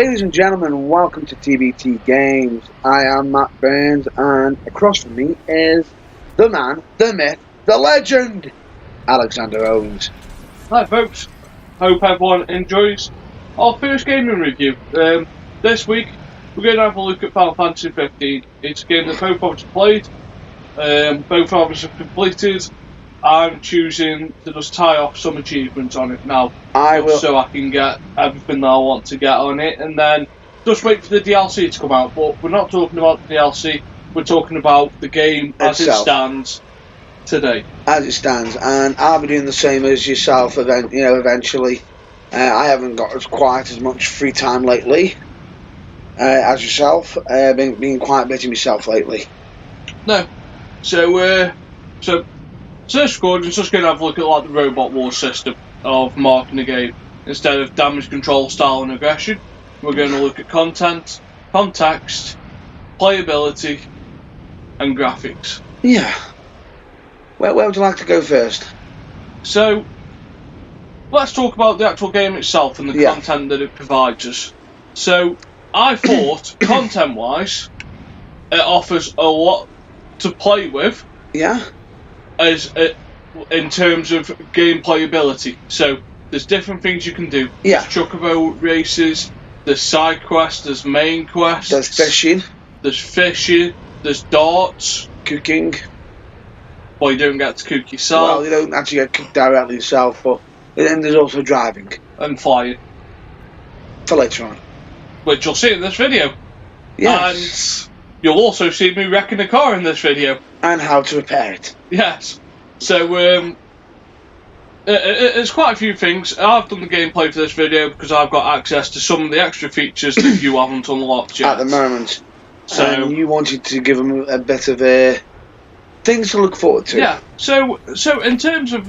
Ladies and gentlemen, welcome to TBT Games. I am Matt Burns, and across from me is the man, the myth, the legend, Alexander Owens. Hi folks, hope everyone enjoys our first gaming review. This week we're going to have a look at Final Fantasy 15. It's a game that both of us have played, both of us have completed. I'm choosing to just tie off some achievements on it now, so I can get everything that I want to get on it, and then just wait for the DLC to come out. But we're not talking about the DLC, we're talking about the game as it stands today. As it stands, and I'll be doing the same as yourself. Eventually, I haven't got quite as much free time lately as yourself. Been quite busy myself lately. No, so this recording's just going to have a look at like the Robot War system of marking the game. Instead of damage control, style and aggression, we're going to look at content, context, playability and graphics. Yeah. Where would you like to go first? So, let's talk about the actual game itself and the content that it provides us. So, I thought, content-wise, it offers a lot to play with. Yeah. In terms of game playability. So, there's different things you can do. Yeah. There's chocobo races, there's side quests, there's main quests. There's fishing. There's darts. Cooking. Well, you don't get to cook yourself. Well, you don't actually get cooked directly yourself, but then there's also driving. And flying. For later on. Which you'll see in this video. Yes. And you'll also see me wrecking a car in this video. And how to repair it. Yes. So, there's quite a few things. I've done the gameplay for this video because I've got access to some of the extra features that you haven't unlocked yet. At the moment. So, and you wanted to give them a bit of things to look forward to. Yeah. So in terms of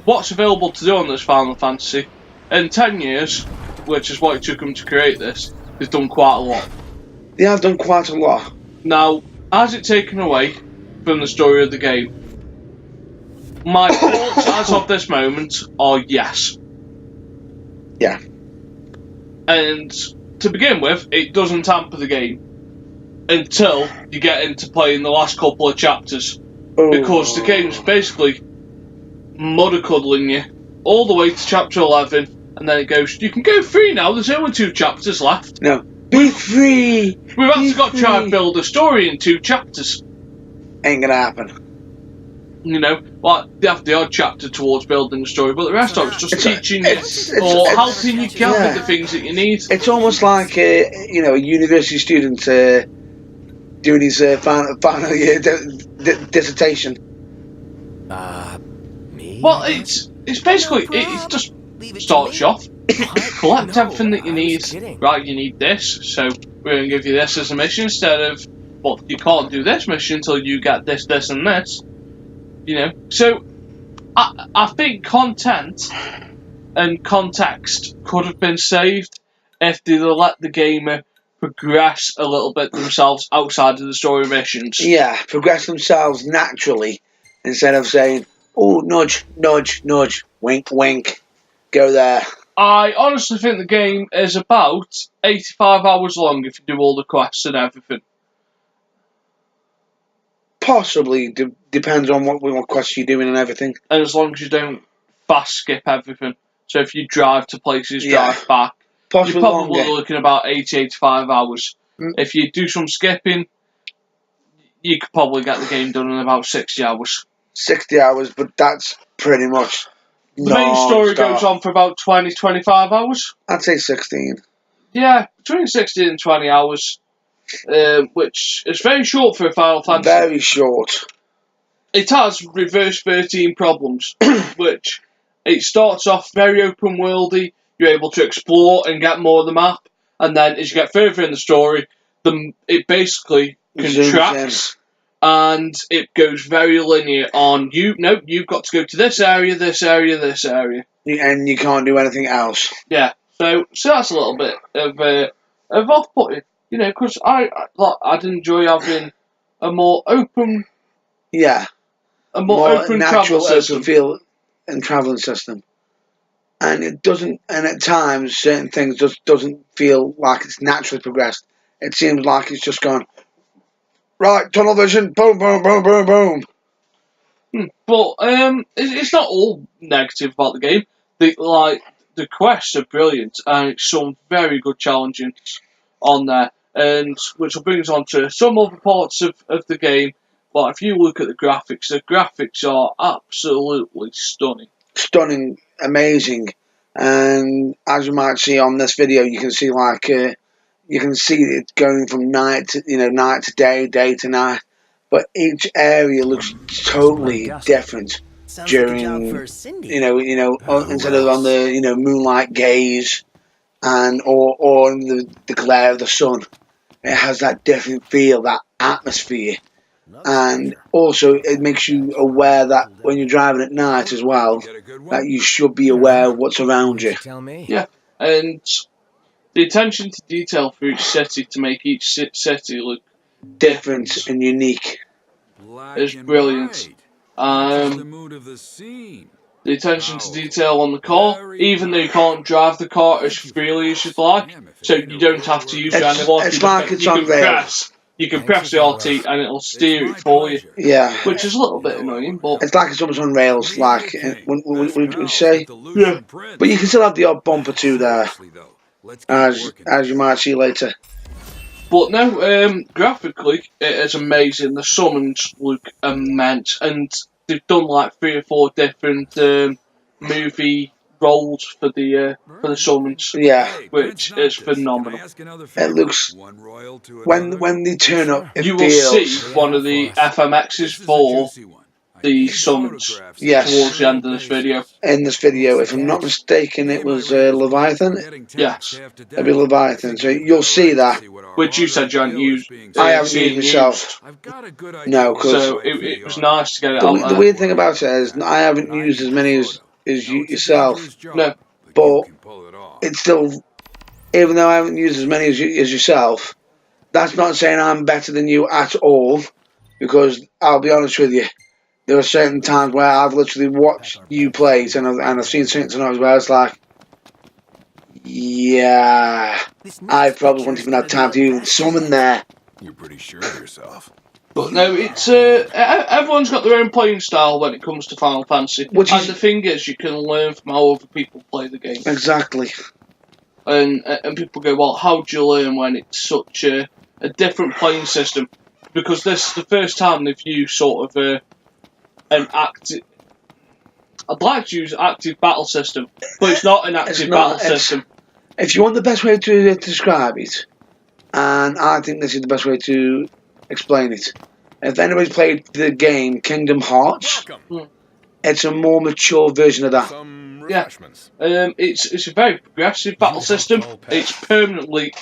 what's available to do on this Final Fantasy, in 10 years, which is what it took them to create this, they've done quite a lot. They have done quite a lot. Now, has it taken away from the story of the game? My thoughts as of this moment are yes. Yeah. And to begin with, it doesn't tamper the game until you get into playing the last couple of chapters. Because the game's basically muddy-cuddling you all the way to chapter 11, and then it goes, you can go free now, there's only 2 chapters left. No. Be free! We've actually got to try and build a story in 2 chapters. Ain't gonna happen. You know, like, they have the odd chapter towards building the story, but the rest of it's just teaching you or helping you gather the things that you need. It's almost like a university student doing his final year dissertation. Me? Well, it's basically, it just starts you off, collect everything that you need. Right, you need this, so we're going to give you this as a mission instead of, well, you can't do this mission until you get this, this and this. You know, so I think content and context could have been saved if they'd let the gamer progress a little bit themselves outside of the story missions. Yeah, progress themselves naturally instead of saying, oh, nudge, nudge, nudge, wink, wink, go there. I honestly think the game is about 85 hours long if you do all the quests and everything. Possibly, depends on what quest you're doing and everything. And as long as you don't fast skip everything. So if you drive to places, drive back, you're probably looking about 80-85 hours. If you do some skipping, you could probably get the game done in about 60 hours. 60 hours, but that's pretty much the main story goes on for about 20-25 hours. I'd say 16. Yeah, between 16 and 20 hours. Which is very short for a Final Fantasy. Very short. It has reverse 13 problems, which it starts off very open worldy. You're able to explore and get more of the map, and then as you get further in the story, it basically contracts and it goes very linear. On you've got to go to this area, this area, this area, and you can't do anything else. Yeah, so that's a little bit of off-putting. You know, because I'd enjoy having a more open, a more open natural travel system. feel and travelling system. and it doesn't. And at times, certain things just doesn't feel like it's naturally progressed. It seems like it's just gone right. Tunnel vision. Boom, boom, boom, boom, boom. But it's not all negative about the game. The quests are brilliant, and it's some very good challenges on there, and which will bring us on to some other parts of the game. But if you look at the graphics are absolutely stunning. Stunning, amazing, and as you might see on this video, you can see you can see it going from night to night to day, day to night. But each area looks totally different during, instead of on the moonlight gaze or in the glare of the sun. It has that different feel, that atmosphere, and also it makes you aware that when you're driving at night as well, that you should be aware of what's around you. Yeah, and the attention to detail for each city to make each city look different and unique is brilliant. The attention to detail on the car, even though you can't drive the car as freely as you'd like, so you don't have to use your analog. It's like it's on rails. You can press the RT and it'll steer it for you. Yeah. Which is a little bit annoying, but it's like it's almost on rails, like would you say? Yeah. But you can still have the odd bump or two there, as you might see later. But no, graphically it is amazing. The summons look immense, and they've done like 3 or 4 different movie roles for the summons. Yeah, which is phenomenal. It looks when they turn up, you will see one of the FMXs for the summons towards the end of this video. In this video, if I'm not mistaken, it was Leviathan. Yes, it'll be Leviathan. So you'll see that. Which you said you hadn't used. I haven't used myself. No, because so it was nice to get it out there. The weird thing about it is I haven't used as many as you yourself. No, but it's still, even though I haven't used as many as yourself, that's not saying I'm better than you at all. Because I'll be honest with you, there are certain times where I've literally watched you play it and I've seen certain times where it's like, yeah, I probably wouldn't even have time to even summon there. You're pretty sure of yourself. But no, it's everyone's got their own playing style when it comes to Final Fantasy. And the thing is, you can learn from how other people play the game. Exactly. And people go, well, how do you learn when it's such a different playing system? Because this is the first time they've used sort of an active. I'd like to use active battle system, but it's not an active battle system. If you want the best way to describe it, and I think this is the best way to explain it. If anybody's played the game Kingdom Hearts, it's a more mature version of that. Yeah, it's a very progressive battle system. It's permanently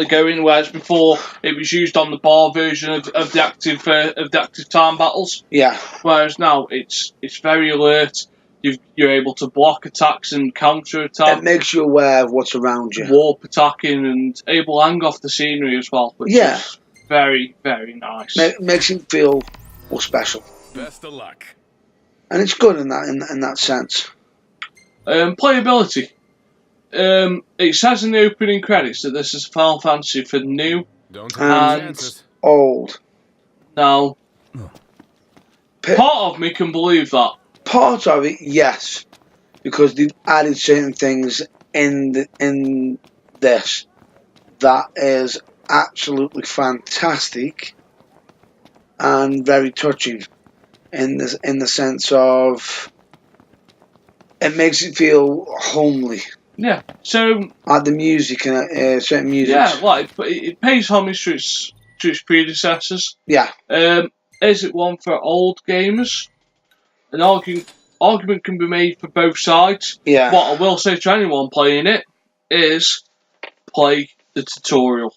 going, whereas before it was used on the bar version of the active time battles. Yeah. Whereas now it's very alert. You're able to block attacks and counter attack. It makes you aware of what's around you. Warp attacking and able to hang off the scenery as well, which is very, very nice. Makes it feel more special. Best of luck. And it's good in that sense. Playability. It says in the opening credits that this is Final Fantasy for new and old. Now, part of me can believe that. Part of it, yes, because they've added certain things in this that is absolutely fantastic and very touching in the sense of it makes it feel homely. Yeah. So like the music and certain music. Yeah, like it pays homage to its predecessors. Yeah. Is it one for old gamers? An argument can be made for both sides. Yeah. What I will say to anyone playing it is play the tutorial.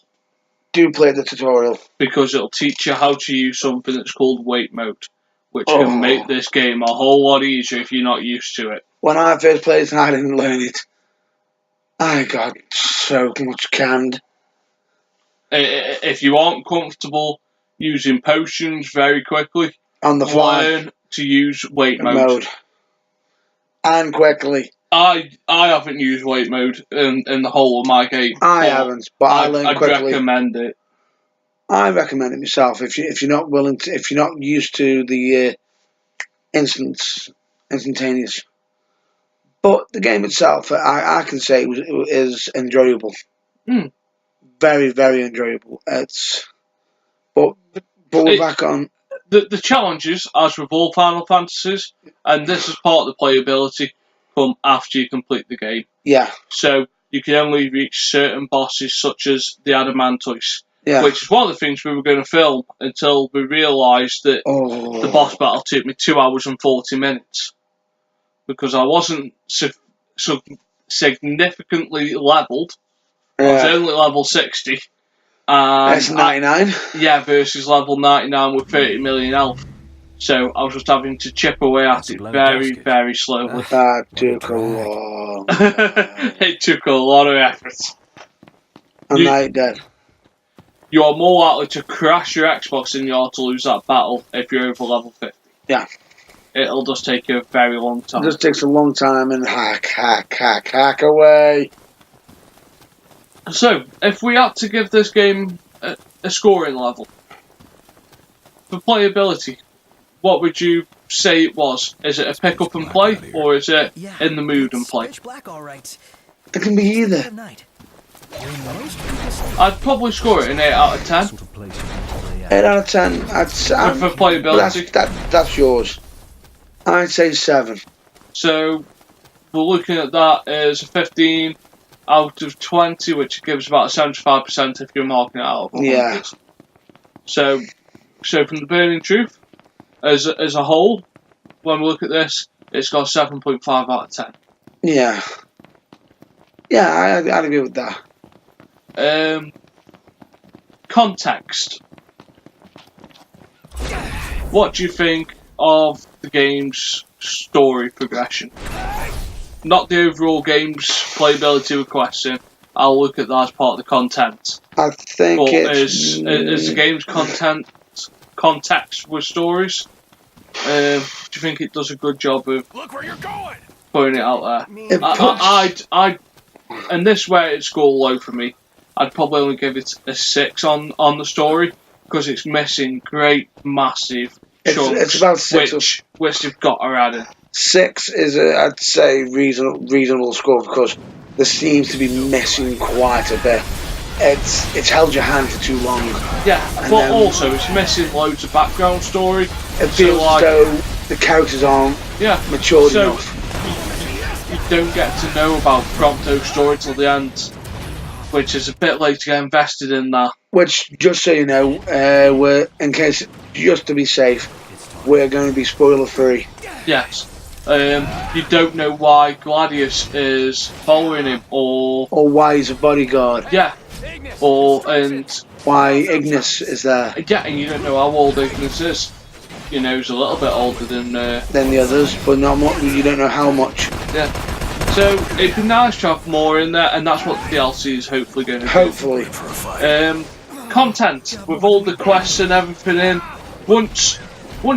Do play the tutorial. Because it'll teach you how to use something that's called wait mode, which can make this game a whole lot easier if you're not used to it. When I first played it and I didn't learn it, I got so much canned. If you aren't comfortable using potions very quickly, on the fly, learn to use wait mode. And quickly. I haven't used weight mode in the whole of my game. I haven't, but I learned I'd quickly. recommend it. I recommend it myself if you're not willing to, if you're not used to the instantaneous. But the game itself, I can say, is enjoyable. Mm. Very, very enjoyable. But we're back on. The challenges, as with all Final Fantasies, and this is part of the playability, come after you complete the game. Yeah. So you can only reach certain bosses, such as the Adamantoise, Yeah. which is one of the things we were going to film until we realised that the boss battle took me 2 hours and 40 minutes because I wasn't so significantly levelled. I was only level 60. That's 99. Yeah, versus level 99 with 30 million health. So I was just having to chip away at it very, very slowly. That took a long It took a lot of effort. And now you're dead. You are more likely to crash your Xbox than you are to lose that battle if you're over level 50. Yeah. It'll just take you a very long time. It just takes a long time and hack away. So, if we had to give this game a scoring level, for playability, what would you say it was? Is it a pick up and play, or is it in the mood and play? It can be either. I'd probably score it an 8 out of 10. 8 out of 10. For playability. That's yours. I'd say 7. So, we're looking at that as a 15 out of 20, which gives about 75% if you're marking it out of 100. Yeah. So from the Burning Truth, as a whole, when we look at this, it's got 7.5 out of 10. Yeah. Yeah, I'd agree with that. Context. What do you think of the game's story progression? Not the overall game's playability we're questioning. I'll look at that as part of the content. I think but it's... as the game's context with stories, do you think it does a good job of Look where you're going. putting it out there? And this where it's score low for me. I'd probably only give it a 6 on the story because it's missing great massive chunks. It's about 6 which they've got to add in. 6 is I'd say reasonable score because there seems to be missing quite a bit. It's held your hand for too long. Yeah, but also it's missing loads of background story. It feels as though the characters aren't matured enough. You don't get to know about Prompto's story till the end, which is a bit late to get invested in that. Which, just so you know, we're just to be safe, we're going to be spoiler free. Yes. You don't know why Gladius is following him, or why he's a bodyguard. Yeah. And why Ignis is there. Yeah, and you don't know how old Ignis is. You know, he's a little bit older than the others, but not much. You don't know how much. Yeah. So it'd be nice to have more in there, and that's what the DLC is hopefully going to do. Hopefully. Content with all the quests and everything in. Once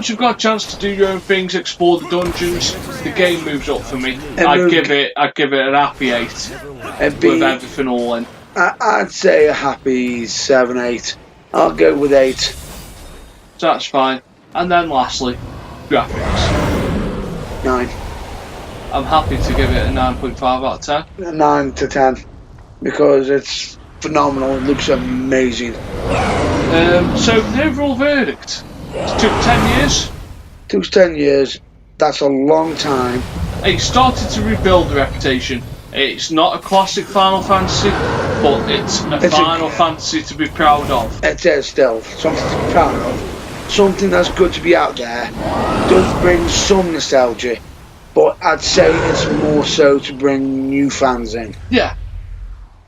you've got a chance to do your own things, explore the dungeons, the game moves up for me. I'd give it an happy 8 with everything all in. I'd say a happy 7, 8. I'll go with 8. So that's fine. And then lastly, graphics. 9. I'm happy to give it a 9.5 out of 10. 9 to 10. Because it's phenomenal. It looks amazing. So the overall verdict. It took 10 years. Took 10 years. That's a long time. It started to rebuild the reputation. It's not a classic Final Fantasy, but it's a Final Fantasy to be proud of. It is still something to be proud of. Something that's good to be out there. Does bring some nostalgia, but I'd say it's more so to bring new fans in. Yeah.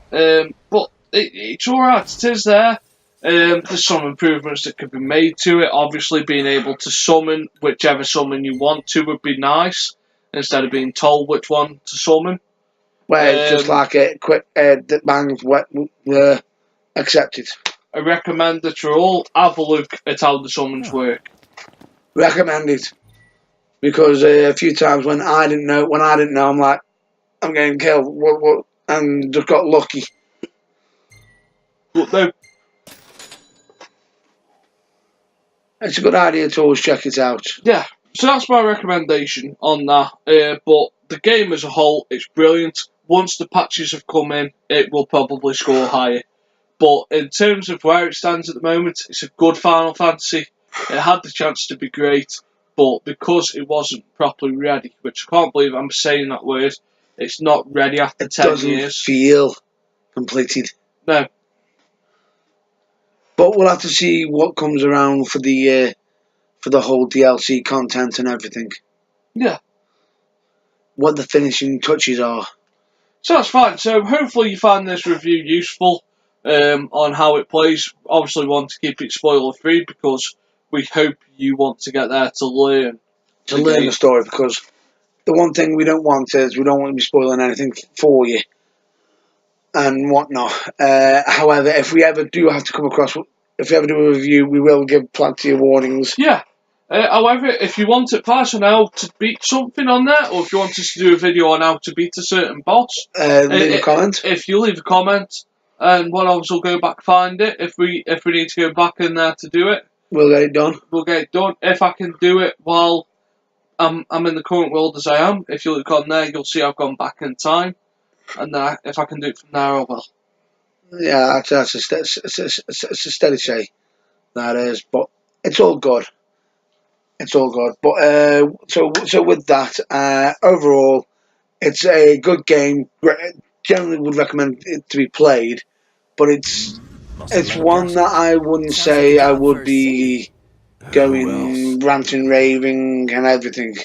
But it's alright, it is there. There's some improvements that could be made to it. Obviously, being able to summon whichever summon you want to would be nice, instead of being told which one to summon. Well, just like a quick bang accepted. I recommend that you all have a look at how the summons work. Recommend it, because a few times when I didn't know, I'm like, I'm getting killed. What? And just got lucky. But no, It's a good idea to always check it out. yeah. So that's my recommendation on that. But the game as a whole, it's brilliant. Once the patches have come in, it will probably score higher. But in terms of where it stands at the moment, it's a good Final Fantasy. It had the chance to be great, but because it wasn't properly ready, which I can't believe I'm saying that word, it's not ready after It 10 doesn't years. feel completed. No. But we'll have to see what comes around for the whole DLC content and everything. Yeah. What the finishing touches are. So that's fine. So hopefully you find this review useful on how it plays. Obviously, we want to keep it spoiler free because we hope you want to get there to learn. To learn the story, because the one thing we don't want is we don't want to be spoiling anything for you and whatnot. However, if we ever do have to come across, if we ever do a review, we will give plenty of warnings. Yeah. However, if you want advice on how to beat something on there, or if you want us to do a video on how to beat a certain boss, Leave a comment. If you leave a comment, and one of us will go back find it. If we need to go back in there to do it, We'll get it done. we'll get it done. If I can do it while I'm in the current world as I am, if you look on there, you'll see I've gone back in time, and if I can do it from there, I will. Yeah, that's a steady say. That is, but it's all good. It's all good. But so with that, overall, it's a good game. Generally, would recommend it to be played, but it's one that I wouldn't say I would be going ranting, raving, and everything.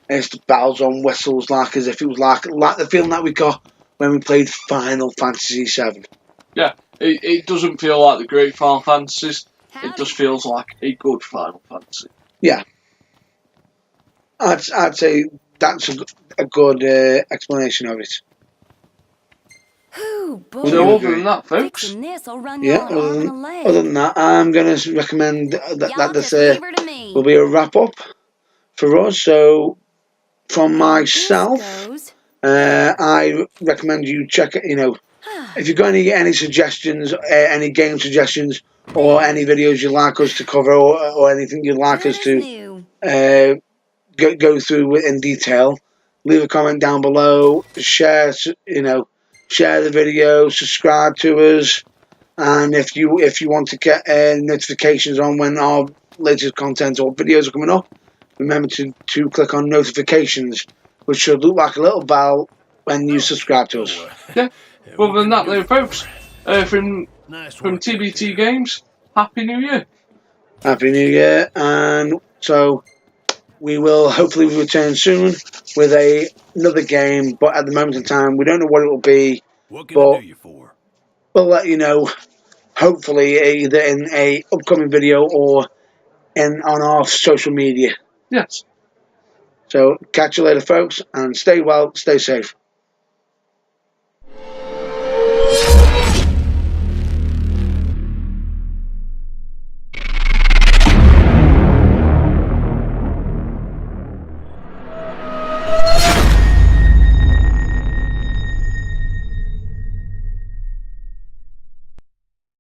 It's the bells on whistles, like as if it was like the feeling that we got when we played Final Fantasy VII. Yeah, it doesn't feel like the great Final Fantasies. It just feels like a good Final Fantasy. Yeah, I'd say that's a good explanation of it. Ooh, boy. So other than that, folks, Fixing this, I'll run you Yeah, an arm and a leg. other than that, I'm going to recommend that Y'all this just leave her to me. will be a wrap up for us. So, from And myself, this goes. I recommend you check it. If you've got any suggestions, any game suggestions, or any videos you'd like us to cover, or anything you'd like Good us as to new. go through in detail, leave a comment down below. Share the video, subscribe to us, and if you want to get notifications on when our latest content or videos are coming up, remember to click on notifications, which should look like a little bell when you subscribe to us. yeah. Other than that, though, folks, from TBT Games, Happy New Year. Happy New Year, and so we will hopefully return soon with another game, but at the moment in time we don't know what it will be, What can I but do you for? we'll let you know hopefully either in a upcoming video or on our social media. Yes. So catch you later, folks, and stay well, stay safe.